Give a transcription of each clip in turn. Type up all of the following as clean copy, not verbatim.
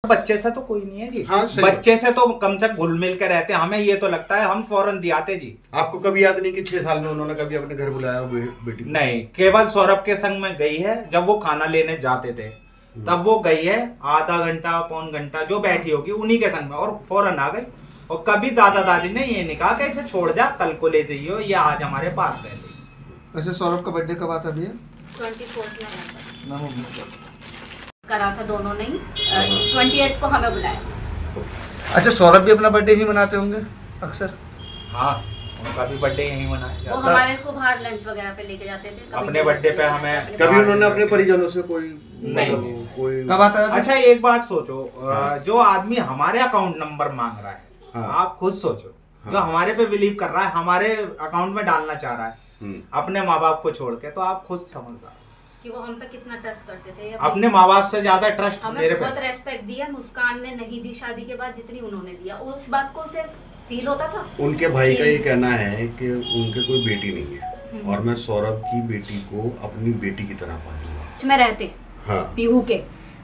बच्चे से तो कोई नहीं है जी। हाँ, सही बच्चे से तो कम से कम घुल मिल के रहते हैं। हमें ये तो लगता है हम फौरन दियाते जी। आपको कभी याद नहीं कि 6 साल में उन्होंने कभी अपने घर बुलाया हो बेटी को? नहीं, केवल सौरभ के संग में गई है। जब वो खाना लेने जाते थे तब वो गई है, आधा घंटा पौन घंटा जो बैठी होगी उन्हीं के संग में, और फौरन आ गई। और कभी दादा दादी ने ये नहीं कहा कि इसे छोड़ जा, कल को ले जाइयो या आज हमारे पास रह ले। वैसे सौरभ का बर्थडे कब आता भैया? 24 नवंबर करा था दोनों ने ही। 20 को हमें बुलाया। अच्छा, सौरभ भी अपना बर्थडे ही मनाते होंगे अक्सर? हाँ, उनका भी बर्थडे यहीं मनाया वो जाता है। हमारे को बाहर लंच वगैरह पे लेके जाते थे। अपने बर्थडे पे हमें कभी उन्होंने अपने परिजनों से कोई नहीं। मतलब कोई कब आता है? अच्छा, एक बात सोचो, जो आदमी हमारे अकाउंट नंबर मांग रहा है, हाँ। आप खुद सोचो, हाँ। जो हमारे पे बिलीव कर रहा है, हमारे अकाउंट में डालना चाह रहा है अपने माँ बाप को छोड़ के, तो आप खुद समझदार कि वो हम पे कितना ट्रस्ट करते थे। अपने माँ बाप से ज्यादा ट्रस्ट हमें मेरे बहुत पे। रेस्पेक्ट दिया। मुस्कान ने नहीं दी शादी के बाद जितनी उन्होंने दिया। उस बात को उसे फील होता था। उनके भाई का ये कहना है कि उनके कोई बेटी नहीं है और मैं सौरभ की बेटी को अपनी बेटी की तरह पालूंगा। में रहते हाँ। पीहू के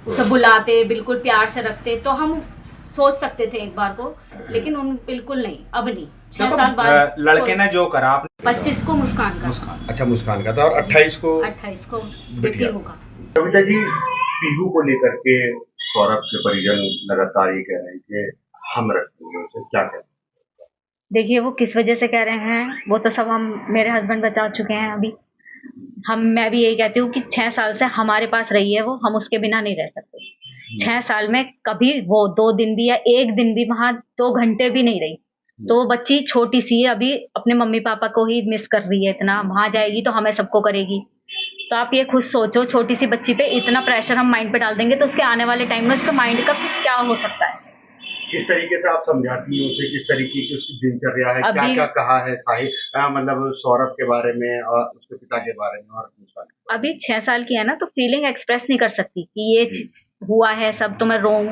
उसे बुलाते, बिल्कुल प्यार से रखते, तो हम सोच सकते थे एक बार को, लेकिन उन बिल्कुल नहीं। अब नहीं। 6 साल बाद लड़के ने जो करा आपने 25 को मुस्कान का, अच्छा, मुस्कान का था और 28 को 28 को बिटिया पीहू का। कविता जी, पीहू को लेकर के सौरभ के परिजन लगातार ये कह रहे हैं कि हम रखेंगे उसे, क्या कहते हैं? देखिए, वो किस वजह से कह रहे हैं वो तो सब हम मेरे हस्बैंड बता चुके हैं अभी। मैं भी यही कहती हूँ कि 6 साल से हमारे पास रही है वो, हम उसके बिना नहीं रह सकते। 6 साल में कभी वो 2 दिन भी या 1 दिन भी वहाँ 2 घंटे भी नहीं रही। तो वो बच्ची छोटी सी है अभी, अपने मम्मी पापा को ही मिस कर रही है इतना। वहां जाएगी तो हमें सबको करेगी। तो आप ये खुद सोचो, छोटी सी बच्ची पे इतना प्रेशर हम माइंड पे डाल देंगे तो उसके आने वाले टाइम में उसके माइंड का क्या हो सकता है। किस तरीके से आप समझाती हैं उसे, किस तरीके की उसकी दिनचर्या है, क्या अभी- क्या कहा है मतलब सौरभ के बारे में और उसके पिता के बारे में और मुस्कान? अभी 6 साल की है ना, तो फीलिंग एक्सप्रेस नहीं कर सकती कि ये हुआ है सब तो मैं रोऊं,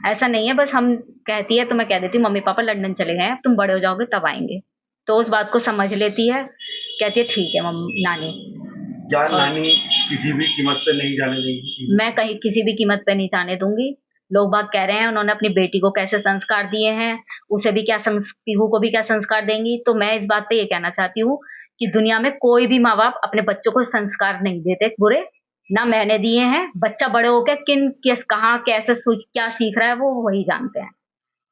ऐसा नहीं है। बस हम कहती है तो मैं कह देती हूँ मम्मी पापा लंदन चले गए हैं, तुम बड़े हो जाओगे तब आएंगे। तो उस बात को समझ लेती है, कहती है ठीक है मम्मी नानी। क्या नानी किसी भी कीमत पे नहीं जाने देंगी? मैं कहीं किसी भी कीमत पे नहीं जाने दूंगी। लोग बात कह रहे हैं उन्होंने अपनी बेटी को कैसे संस्कार दिए हैं, उसे भी क्या पीहू को भी क्या संस्कार देंगी। तो मैं इस बात पे ये कहना चाहती हूँ कि दुनिया में कोई भी माँ बाप अपने बच्चों को संस्कार नहीं देते बुरे, ना मैंने दिए हैं। बच्चा बड़े होकर किस कहाँ कैसे क्या सीख रहा है वो वही जानते हैं।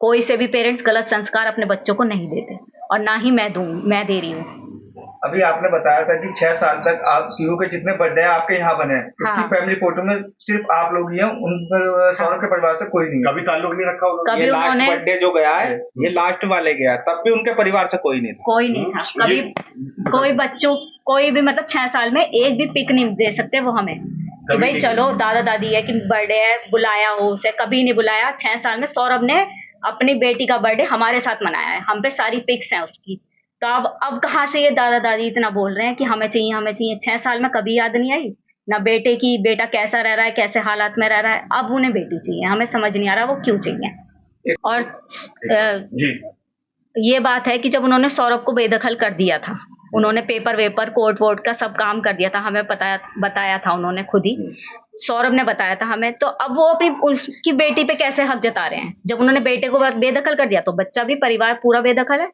कोई से भी पेरेंट्स गलत संस्कार अपने बच्चों को नहीं देते, और ना ही मैं दे रही हूँ। अभी आपने बताया था कि 6 साल तक आप पीहू के जितने बर्थडे हैं आपके यहाँ बने हैं। हाँ। उसकी फैमिली फोटो में सिर्फ आप लोग ही हैं, उन सौरभ के परिवार से कोई नहीं है। कभी ताल्लुक नहीं रखा उन्होंने? कभी ये लास्ट उन्होंने बर्थडे जो गया है, ये लास्ट वाले गया, तब भी उनके परिवार से कोई नहीं था। कोई नहीं था कभी। कोई बच्चों कोई भी मतलब 6 साल में एक भी पिक नहीं दे सकते वो हमें कि भाई चलो दादा दादी है कि बर्थडे है बुलाया हो उसे, कभी नहीं बुलाया। 6 साल में सौरभ ने अपनी बेटी का बर्थडे हमारे साथ मनाया है, हम पे सारी पिक्स हैं उसकी। तो अब कहाँ से ये दादा दादी इतना बोल रहे हैं कि हमें चाहिए हमें चाहिए। 6 साल में कभी याद नहीं आई ना बेटे की, बेटा कैसा रह रहा है, कैसे हालात में रह रहा है। अब उन्हें बेटी चाहिए, हमें समझ नहीं आ रहा वो क्यों चाहिए। और जी, ये बात है कि जब उन्होंने सौरभ को बेदखल कर दिया था, उन्होंने पेपर वेपर कोर्ट वोर्ट का सब काम कर दिया था, हमें बताया था उन्होंने खुद ही, सौरभ ने बताया था हमें। तो अब वो अपनी उसकी बेटी पे कैसे हक जता रहे हैं? जब उन्होंने बेटे को बेदखल कर दिया तो बच्चा भी, परिवार पूरा बेदखल है,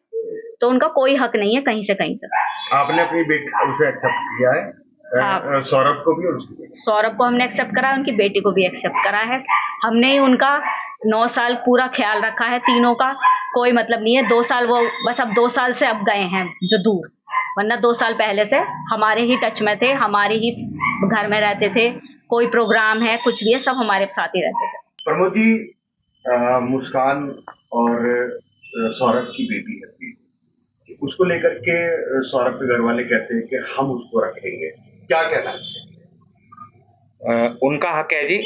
तो उनका कोई हक नहीं है कहीं से कहीं तक। आपने अपनी बेटी उसे एक्सेप्ट किया है, सौरभ को भी और उसकी बेटी? सौरभ को हमने एक्सेप्ट करा है, उनकी बेटी को भी एक्सेप्ट करा है। हमने ही उनका 9 साल पूरा ख्याल रखा है, तीनों का कोई मतलब नहीं है। 2 साल वो बस अब 2 साल से अब गए हैं जो दूर, वरना 2 साल पहले से हमारे ही टच में थे, हमारे ही घर में रहते थे। कोई प्रोग्राम है कुछ भी है सब हमारे साथ ही रहते थे। प्रमोद जी, मुस्कान और सौरभ की बेटी है, उसको लेकर के सौरभ के घर वाले कहते हैं कि हम उसको रखेंगे, क्या कहना है? उनका हक है जी,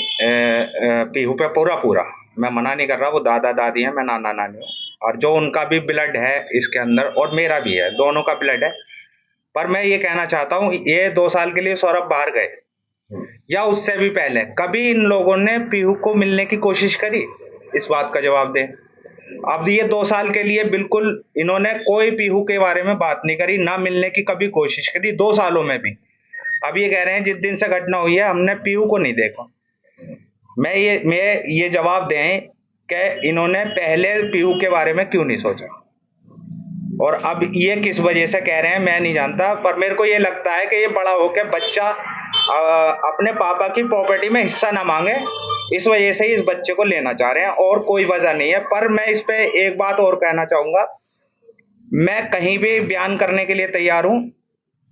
पीहू पे पूरा मैं मना नहीं कर रहा। वो दादा दादी है, मैं नाना नानी हूँ, और जो उनका भी ब्लड है इसके अंदर और मेरा भी है, दोनों का ब्लड है। पर मैं ये कहना चाहता हूँ, ये 2 साल के लिए सौरभ बाहर गए या उससे भी पहले कभी इन लोगों ने पीहू को मिलने की कोशिश करी? इस बात का जवाब दें। अब ये 2 साल के लिए बिल्कुल इन्होंने कोई पीहू के बारे में बात नहीं करी, ना मिलने की कभी कोशिश करी 2 सालों में भी। अब ये कह रहे हैं जिस दिन से घटना हुई है हमने पीहू को नहीं देखा। मैं ये जवाब दें कि इन्होंने पहले पीहू के बारे में क्यों नहीं सोचा, और अब ये किस वजह से कह रहे हैं मैं नहीं जानता, पर मेरे को ये लगता है कि ये बड़ा होकर बच्चा अपने पापा की प्रॉपर्टी में हिस्सा ना मांगे, इस वजह से इस बच्चे को लेना चाह रहे हैं, और कोई वजह नहीं है। पर मैं इस पे एक बात और कहना चाहूँगा, मैं कहीं भी बयान करने के लिए तैयार हूँ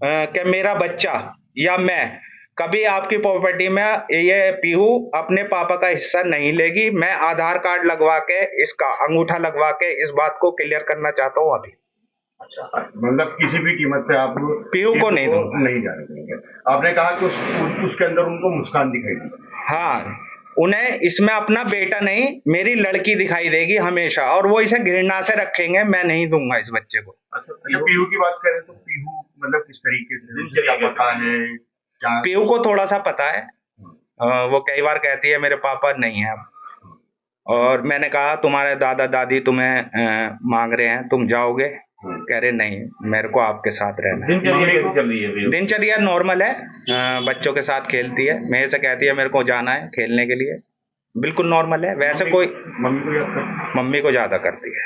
कि मेरा बच्चा या मैं कभी आपकी प्रॉपर्टी में ये पीहू अपने पापा का हिस्सा नहीं लेगी। मैं आधार कार्ड लगवा के, इसका अंगूठा लगवा के इस बात को क्लियर करना चाहता हूँ अभी। अच्छा, मतलब किसी भी कीमत पे आप पीहू को नहीं जाने देंगे। आपने कहा कि उसके अंदर उनको मुस्कान दिखाई दी। हाँ, उन्हें इसमें अपना बेटा नहीं, मेरी लड़की दिखाई देगी हमेशा, और वो इसे घृणा से रखेंगे। मैं नहीं दूंगा इस बच्चे को। अच्छा, पीहू की बात करें तो पीहू मतलब किस तरीके से क्या पता है? पीहू को थोड़ा सा पता है, वो कई बार कहती है मेरे पापा नहीं है अब, और मैंने कहा तुम्हारे दादा दादी तुम्हें मांग रहे हैं, तुम जाओगे? कह रहे नहीं, मेरे को आपके साथ रहना है। दिनचर्या नॉर्मल है, बच्चों के साथ खेलती है, मेरे से कहती है मेरे को जाना है खेलने के लिए, बिल्कुल नॉर्मल है। वैसे कोई मम्मी को ज्यादा करती है,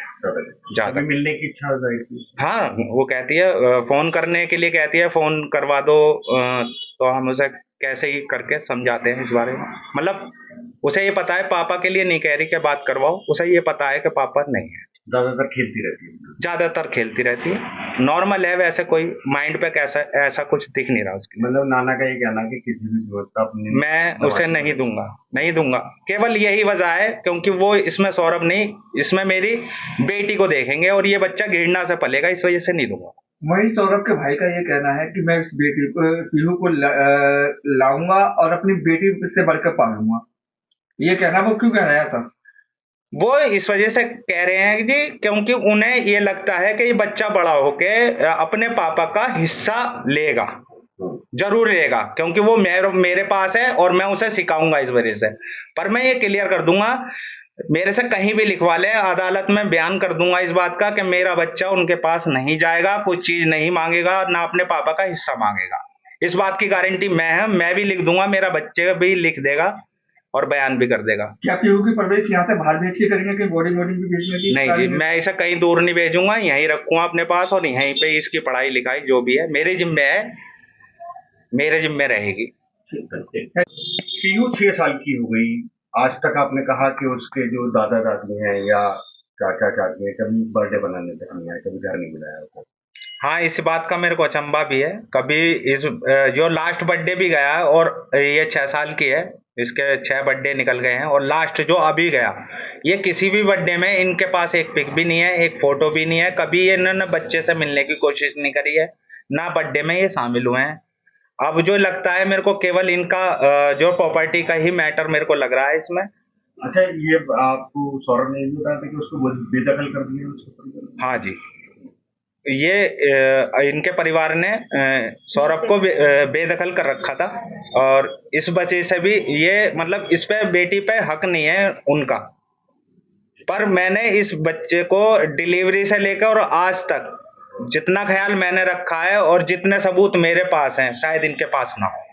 ज्यादा मिलने की इच्छा हो जाएगी। हाँ, वो कहती है फोन करने के लिए, कहती है फोन करवा दो, तो हम उसे कैसे ही करके समझाते हैं इस बारे में। मतलब उसे ये पता है, पापा के लिए नहीं कह रही कि बात करवाओ, उसे ये पता है कि पापा नहीं है। ज्यादातर खेलती रहती है, ज्यादातर खेलती रहती है, नॉर्मल है। वैसे कोई माइंड पे कैसा ऐसा कुछ दिख नहीं रहा उसकी। मतलब नाना का ये कहना कि किसी भी व्यवस्था अपनी मैं उसे नहीं दूंगा, केवल यही वजह है क्योंकि वो इसमें सौरभ नहीं, इसमें मेरी बेटी को देखेंगे और ये बच्चा घृणा से पलेगा, इस वजह से नहीं दूंगा। वही सौरभ के भाई का ये कहना है कि मैं इस बेटी को पीहू को लाऊंगा और अपनी बेटी से बढ़कर पालूंगा। ये कहना वो क्यों कह रहा था? वो इस वजह से कह रहे हैं जी क्योंकि उन्हें ये लगता है कि ये बच्चा बड़ा होके अपने पापा का हिस्सा लेगा, जरूर लेगा, क्योंकि वो मेरे पास है और मैं उसे सिखाऊंगा इस वजह से। पर मैं ये क्लियर कर दूंगा, मेरे से कहीं भी लिखवा ले, अदालत में बयान कर दूंगा इस बात का कि मेरा बच्चा उनके पास नहीं जाएगा, कुछ चीज नहीं मांगेगा, ना अपने पापा का हिस्सा मांगेगा। इस बात की गारंटी मैं भी लिख दूंगा, मेरा बच्चे भी लिख देगा और बयान भी कर देगा। क्या पीहू की परवरिश यहाँ से बाहर भेज के करेंगे कि बॉडी भी भेजने की? नहीं जी, मैं इसे कहीं दूर नहीं भेजूंगा, यहीं रखूंगा अपने पास और यहीं पे इसकी पढ़ाई लिखाई जो भी है मेरे जिम्मे है, मेरे जिम्मे रहेगी। पीहू 6 साल की हो गई, आज तक आपने कहा कि उसके जो दादा दादी हैं या चाचा चाची हैं कभी बर्थडे बनाने तक नहीं आए, कभी घर नहीं बुलाया उसको। हाँ, इस बात का मेरे को अचंभा भी है। कभी इस जो लास्ट बर्थडे भी गया और ये 6 साल की है, इसके 6 बर्थडे निकल गए हैं और लास्ट जो अभी गया, ये किसी भी बर्थडे में इनके पास एक पिक भी नहीं है, एक फोटो भी नहीं है, कभी ये इन्होंने बच्चे से मिलने की कोशिश नहीं करी है, ना बर्थडे में ये शामिल हुए हैं। अब जो लगता है मेरे को केवल इनका जो प्रॉपर्टी का ही मैटर मेरे को लग रहा है इसमें। अच्छा, ये आपको सौरभ ने बताया था कि उसको बेदखल कर दिया उसको? हाँ जी, ये इनके परिवार ने सौरभ को बेदखल कर रखा था और इस वजह से भी ये मतलब इस पे बेटी पे हक नहीं है उनका। पर मैंने इस बच्चे को डिलीवरी से लेकर और आज तक जितना ख्याल मैंने रखा है और जितने सबूत मेरे पास हैं शायद इनके पास ना हो।